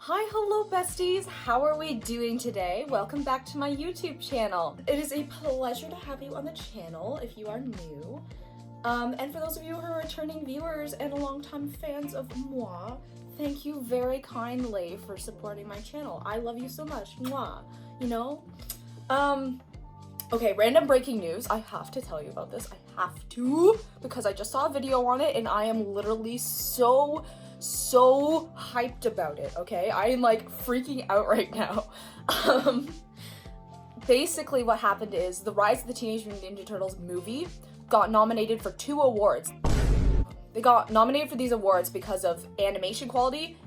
Hi, hello besties! How are we doing today? Welcome back to my YouTube channel. It is a pleasure to have you on the channel if you are new. And for those of you who are returning viewers and longtime fans of moi, thank you very kindly for supporting my channel. I love you so much, moi, you know? Okay, random breaking news. I have to tell you about this. I have to, because I just saw a video on it and I am literally so hyped about it, okay? I am like freaking out right now. Basically what happened is the Rise of the Teenage Mutant Ninja Turtles movie got nominated for 2 awards. They got nominated for these awards because of animation quality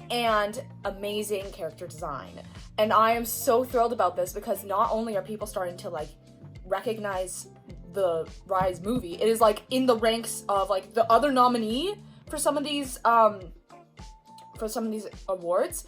and amazing character design. And I am so thrilled about this because not only are people starting to like recognize the Rise movie, it is like in the ranks of like the other nominee for some of these awards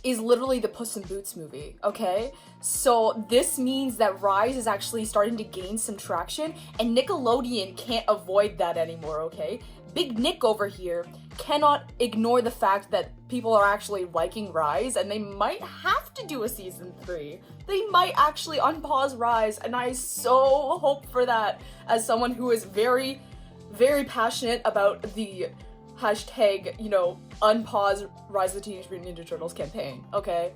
is literally the Puss in Boots movie, okay? So this means that Rise is actually starting to gain some traction and Nickelodeon can't avoid that anymore, okay? Big Nick over here cannot ignore the fact that people are actually liking Rise and they might have to do a season 3. They might actually unpause Rise, and I so hope for that as someone who is very, very passionate about the hashtag, you know, unpause Rise of the Teenage Mutant Ninja Turtles campaign, okay?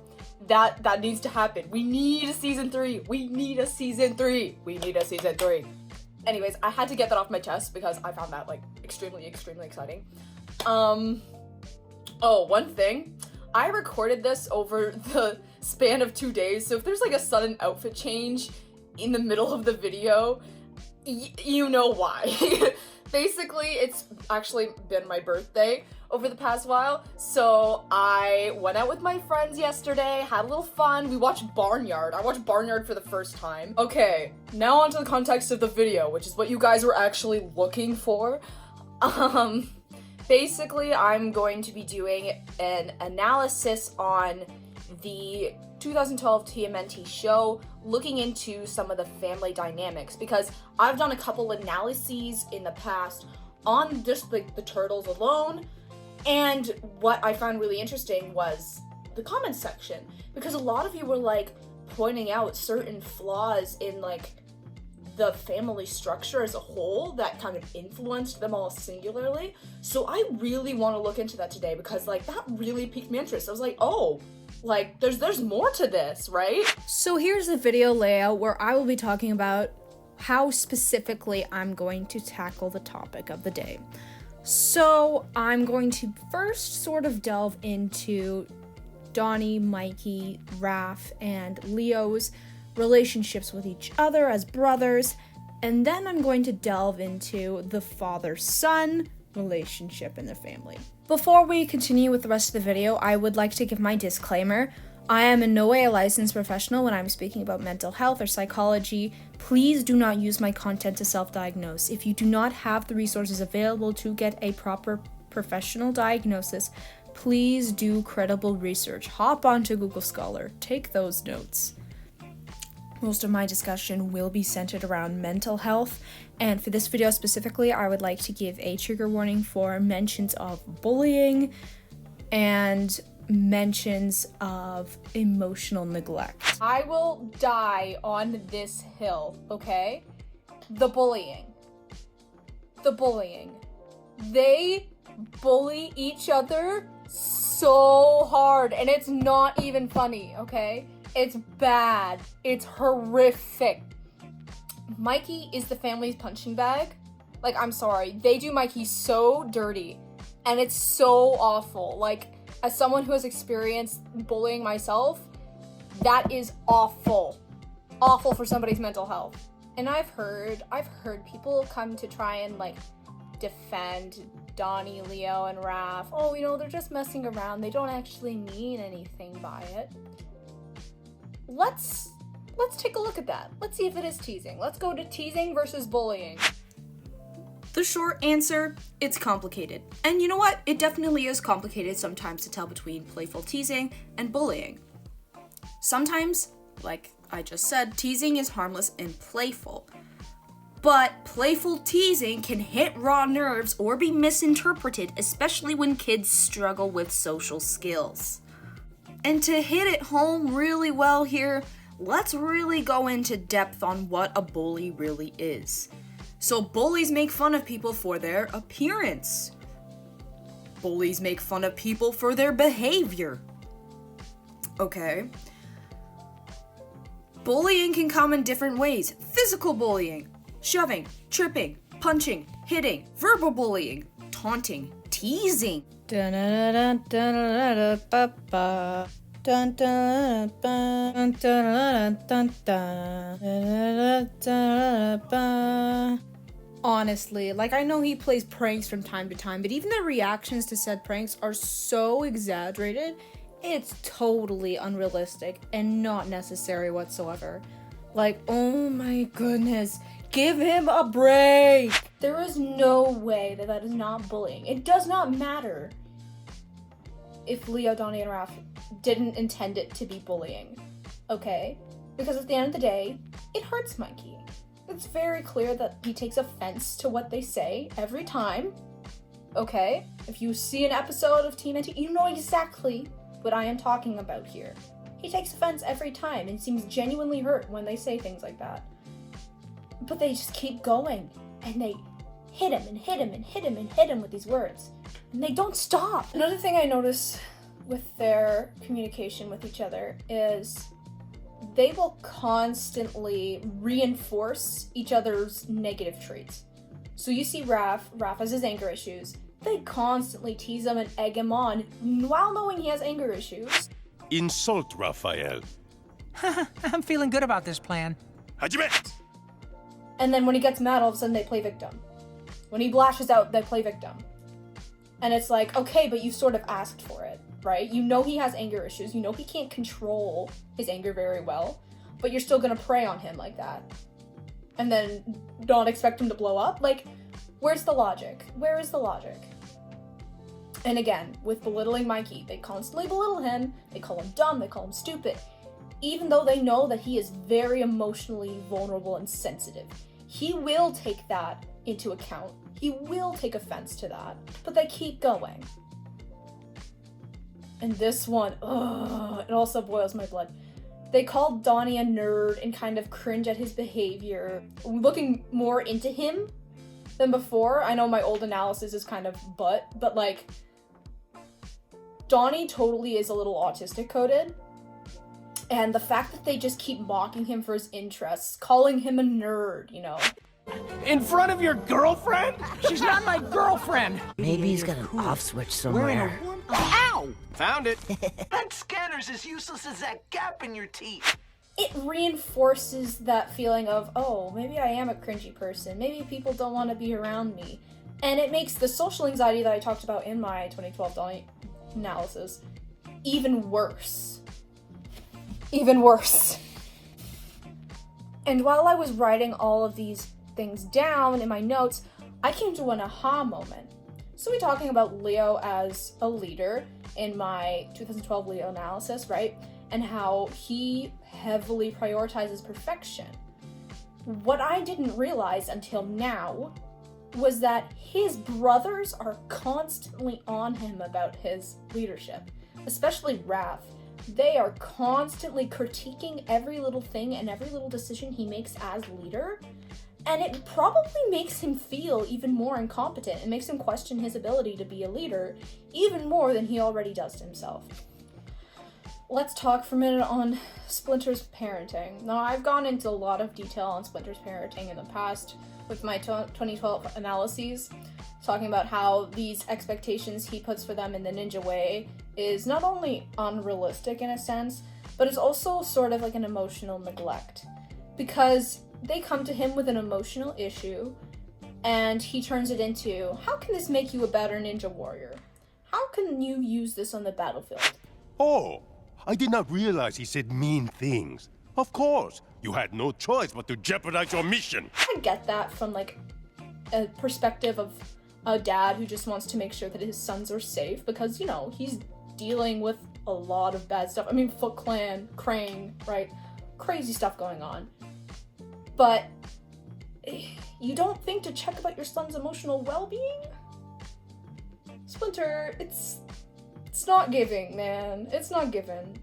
That needs to happen. We need a season 3. We need a season 3. We need a season 3. Anyways, I had to get that off my chest because I found that like extremely exciting. Oh, one thing. I recorded this over the span of 2 days, so if there's like a sudden outfit change in the middle of the video, you know why. Basically, it's actually been my birthday over the past while, so I went out with my friends yesterday, had a little fun. We watched Barnyard. I watched Barnyard for the first time. Okay, now onto the context of the video, which is what you guys were actually looking for. Basically, I'm going to be doing an analysis on the 2012 TMNT show, looking into some of the family dynamics, because I've done a couple analyses in the past on just like the turtles alone, and what I found really interesting was the comments section, because a lot of you were like pointing out certain flaws in like the family structure as a whole that kind of influenced them all singularly. So I really want to look into that today because like that really piqued my interest. I was like, oh, like there's more to this, right? So here's the video layout where I will be talking about how specifically I'm going to tackle the topic of the day. So I'm going to first sort of delve into Donnie, Mikey, Raph, and Leo's relationships with each other as brothers, and then I'm going to delve into the father-son relationship in the family. Before we continue with the rest of the video, I would like to give my disclaimer. I am in no way a licensed professional when I'm speaking about mental health or psychology. Please do not use my content to self-diagnose. If you do not have the resources available to get a proper professional diagnosis, please do credible research. Hop onto Google Scholar. Take those notes. Most of my discussion will be centered around mental health, and for this video specifically, I would like to give a trigger warning for mentions of bullying and mentions of emotional neglect. I will die on this hill, okay? The bullying. They bully each other so hard, and it's not even funny, okay? It's bad. It's horrific. Mikey is the family's punching bag. Like, I'm sorry. They do Mikey so dirty. And it's so awful. Like, as someone who has experienced bullying myself, that is awful. Awful for somebody's mental health. And I've heard people come to try and, like, defend Donnie, Leo, and Raph. Oh, you know, they're just messing around. They don't actually mean anything by it. Let's take a look at that. Let's see if it is teasing. Let's go to teasing versus bullying. The short answer, it's complicated. And you know what? It definitely is complicated sometimes to tell between playful teasing and bullying. Sometimes, like I just said, teasing is harmless and playful. But playful teasing can hit raw nerves or be misinterpreted, especially when kids struggle with social skills. And to hit it home really well here, let's really go into depth on what a bully really is. So bullies make fun of people for their appearance. Bullies make fun of people for their behavior. Okay. Bullying can come in different ways. Physical bullying, shoving, tripping, punching, hitting, verbal bullying, taunting, teasing. Honestly, like, I know he plays pranks from time to time, but even the reactions to said pranks are so exaggerated, it's totally unrealistic and not necessary whatsoever. Like, oh my goodness, give him a break! There is no way that that is not bullying. It does not matter if Leo, Donnie, and Raph didn't intend it to be bullying, okay? Because at the end of the day, it hurts Mikey. It's very clear that he takes offense to what they say every time, okay? If you see an episode of TMNT, you know exactly what I am talking about here. He takes offense every time and seems genuinely hurt when they say things like that. But they just keep going, and they hit him and hit him and hit him and hit him with these words. And they don't stop. Another thing I notice with their communication with each other is they will constantly reinforce each other's negative traits. So you see Raph has his anger issues. They constantly tease him and egg him on while knowing he has anger issues. Insult Raphael. I'm feeling good about this plan. Hajime! And then when he gets mad, all of a sudden they play victim. When he lashes out, they play victim. And it's like, okay, but you sort of asked for it, right? You know he has anger issues. You know he can't control his anger very well, but you're still gonna prey on him like that. And then not expect him to blow up? Like, where's the logic? Where is the logic? And again, with belittling Mikey, they constantly belittle him, they call him dumb, they call him stupid, even though they know that he is very emotionally vulnerable and sensitive. He will take that into account. He will take offense to that, but they keep going. And this one, it also boils my blood. They called Donnie a nerd and kind of cringe at his behavior, looking more into him than before. I know my old analysis is kind of but like, Donnie totally is a little autistic coded. And the fact that they just keep mocking him for his interests, calling him a nerd, you know. In front of your girlfriend? She's not my girlfriend! Maybe he's got an off switch somewhere. Ow! Found it. That scanner's as useless as that gap in your teeth. It reinforces that feeling of, oh, maybe I am a cringy person. Maybe people don't want to be around me. And it makes the social anxiety that I talked about in my 2012 Donnie analysis even worse. Even worse. And while I was writing all of these things down in my notes, I came to an aha moment. So we're talking about Leo as a leader in my 2012 Leo analysis, right? And how he heavily prioritizes perfection. What I didn't realize until now was that his brothers are constantly on him about his leadership, especially Raph. They are constantly critiquing every little thing and every little decision he makes as leader, and it probably makes him feel even more incompetent. It makes him question his ability to be a leader even more than he already does to himself. Let's talk for a minute on Splinter's parenting. Now, I've gone into a lot of detail on Splinter's parenting in the past with my 2012 analyses, talking about how these expectations he puts for them in the ninja way is not only unrealistic in a sense, but it's also sort of like an emotional neglect. Because they come to him with an emotional issue, and he turns it into, how can this make you a better ninja warrior? How can you use this on the battlefield? Oh, I did not realize he said mean things. Of course, you had no choice but to jeopardize your mission. I get that from like a perspective of a dad who just wants to make sure that his sons are safe, because, you know, he's dealing with a lot of bad stuff. I mean, Foot Clan, Crane, right? Crazy stuff going on. But you don't think to check about your son's emotional well-being? Splinter, it's It's not giving, man. It's not given.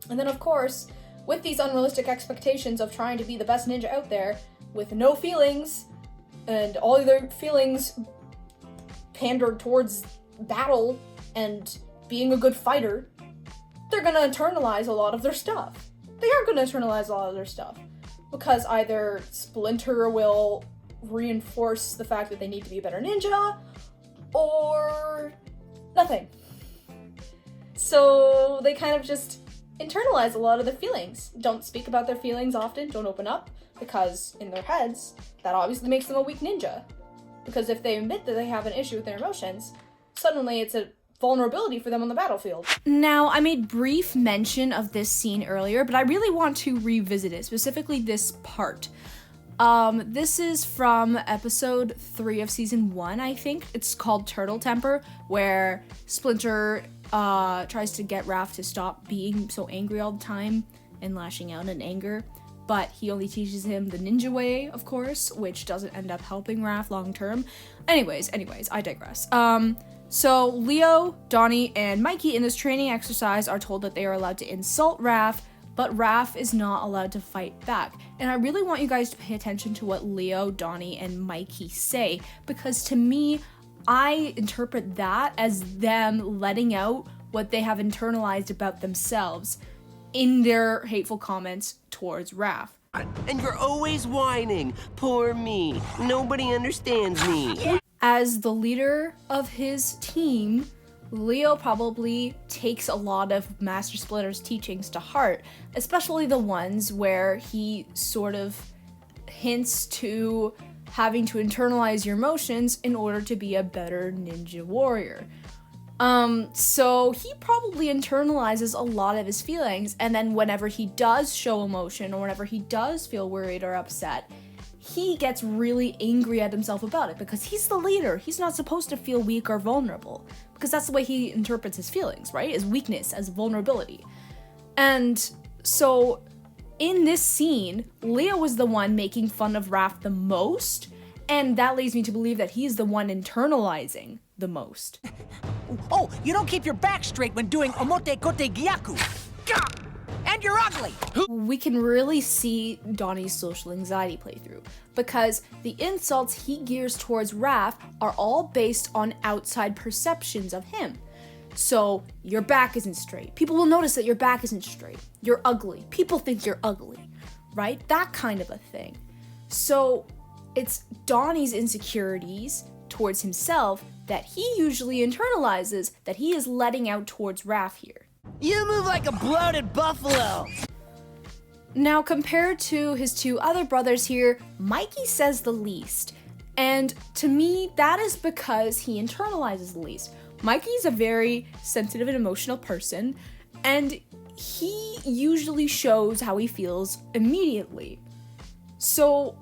And then, of course, with these unrealistic expectations of trying to be the best ninja out there, with no feelings, and all of their feelings pandered towards battle and being a good fighter, they're gonna internalize a lot of their stuff. They are gonna internalize a lot of their stuff. Because either Splinter will reinforce the fact that they need to be a better ninja, or nothing. So they kind of just internalize a lot of their feelings. Don't speak about their feelings often, don't open up, because in their heads, that obviously makes them a weak ninja. Because if they admit that they have an issue with their emotions, suddenly it's a vulnerability for them on the battlefield. Now, I made brief mention of this scene earlier, but I really want to revisit it, specifically this part. This is from episode 3 of season 1, I think. It's called Turtle Temper, where Splinter tries to get Raph to stop being so angry all the time and lashing out in anger. But he only teaches him the ninja way, of course, which doesn't end up helping Raph long term. Anyways, I digress. So Leo, Donnie, and Mikey in this training exercise are told that they are allowed to insult Raph, but Raph is not allowed to fight back. And I really want you guys to pay attention to what Leo, Donnie, and Mikey say, because to me, I interpret that as them letting out what they have internalized about themselves in their hateful comments towards Raph. And you're always whining. Poor me. Nobody understands me. As the leader of his team, Leo probably takes a lot of Master Splinter's teachings to heart, especially the ones where he sort of hints to having to internalize your emotions in order to be a better ninja warrior. So he probably internalizes a lot of his feelings, and then whenever he does show emotion or whenever he does feel worried or upset, he gets really angry at himself about it because he's the leader. He's not supposed to feel weak or vulnerable because that's the way he interprets his feelings, right? As weakness, as vulnerability. And so in this scene, Leo was the one making fun of Raph the most, and that leads me to believe that he's the one internalizing the most. Oh, you don't keep your back straight when doing omote kote gyaku. Gah! And you're ugly! We can really see Donnie's social anxiety play through, because the insults he gears towards Raph are all based on outside perceptions of him. So, your back isn't straight. People will notice that your back isn't straight. You're ugly. People think you're ugly, right? That kind of a thing. So, it's Donnie's insecurities towards himself that he usually internalizes that he is letting out towards Raph here. You move like a bloated buffalo. Now, compared to his two other brothers here, Mikey says the least. And to me, that is because he internalizes the least. Mikey's a very sensitive and emotional person, and he usually shows how he feels immediately. So,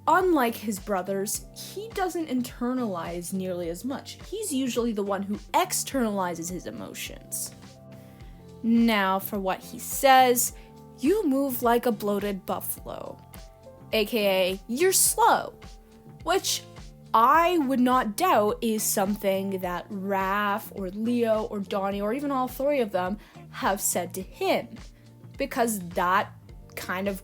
unlike his brothers, he doesn't internalize nearly as much. He's usually the one who externalizes his emotions. Now, for what he says, you move like a bloated buffalo, aka you're slow, which I would not doubt is something that Raph or Leo or Donnie or even all three of them have said to him, because that kind of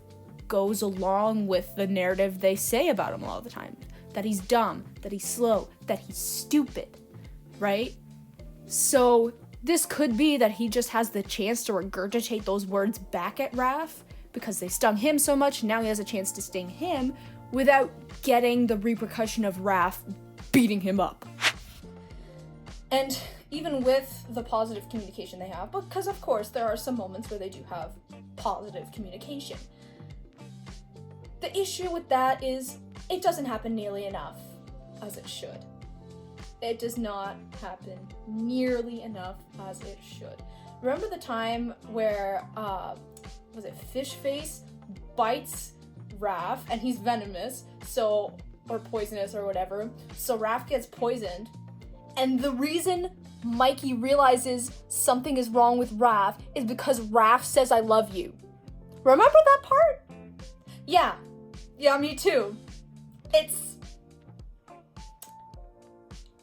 goes along with the narrative they say about him a lot of the time, that he's dumb, that he's slow, that he's stupid, right? So this could be that he just has the chance to regurgitate those words back at Raph because they stung him so much, now he has a chance to sting him without getting the repercussion of Raph beating him up. And even with the positive communication they have, because of course there are some moments where they do have positive communication, the issue with that is it doesn't happen nearly enough as it should. It does not happen nearly enough as it should. Remember the time where, was it Fishface bites Raph and he's venomous, so, or poisonous or whatever, so Raph gets poisoned, and the reason Mikey realizes something is wrong with Raph is because Raph says I love you. Remember that part? Yeah, me too.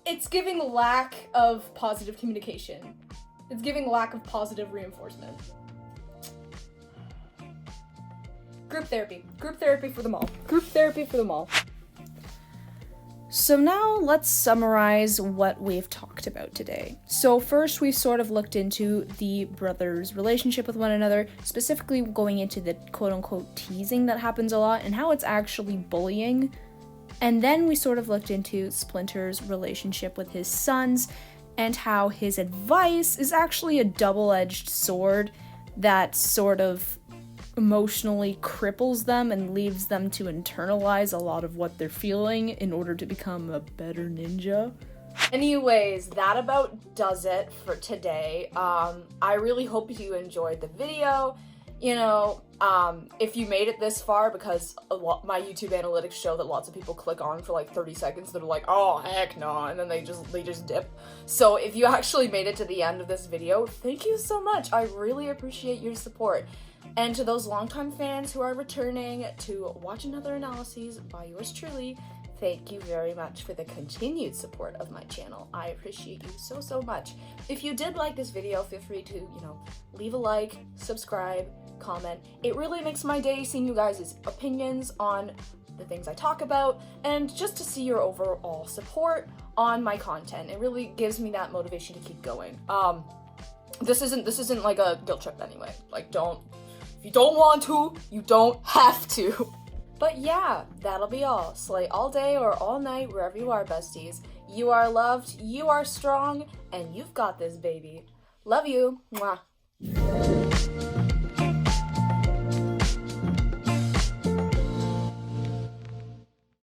It's giving lack of positive communication. It's giving lack of positive reinforcement. Group therapy. Group therapy for them all. Group therapy for them all. So now let's summarize what we've talked about today. So first we sort of looked into the brothers' relationship with one another, specifically going into the quote-unquote teasing that happens a lot and how it's actually bullying. And then we sort of looked into Splinter's relationship with his sons and how his advice is actually a double-edged sword that sort of emotionally cripples them and leaves them to internalize a lot of what they're feeling in order to become a better ninja. Anyways, that about does it for today. I really hope you enjoyed the video. You know, if you made it this far, because my YouTube analytics show that lots of people click on for like 30 seconds, they're like, oh heck no, and then they just dip. So if you actually made it to the end of this video, thank you so much. I really appreciate your support. And to those longtime fans who are returning to watch another analyses by yours truly, thank you very much for the continued support of my channel. I appreciate you so much. If you did like this video, feel free to, you know, leave a like, subscribe, comment. It really makes my day seeing you guys' opinions on the things I talk about, and just to see your overall support on my content. It really gives me that motivation to keep going. This isn't like a guilt trip anyway. Like, if you don't want to, you don't have to. But yeah, that'll be all. Slay all day or all night, wherever you are, besties. You are loved, you are strong, and you've got this, baby. Love you. Mwah.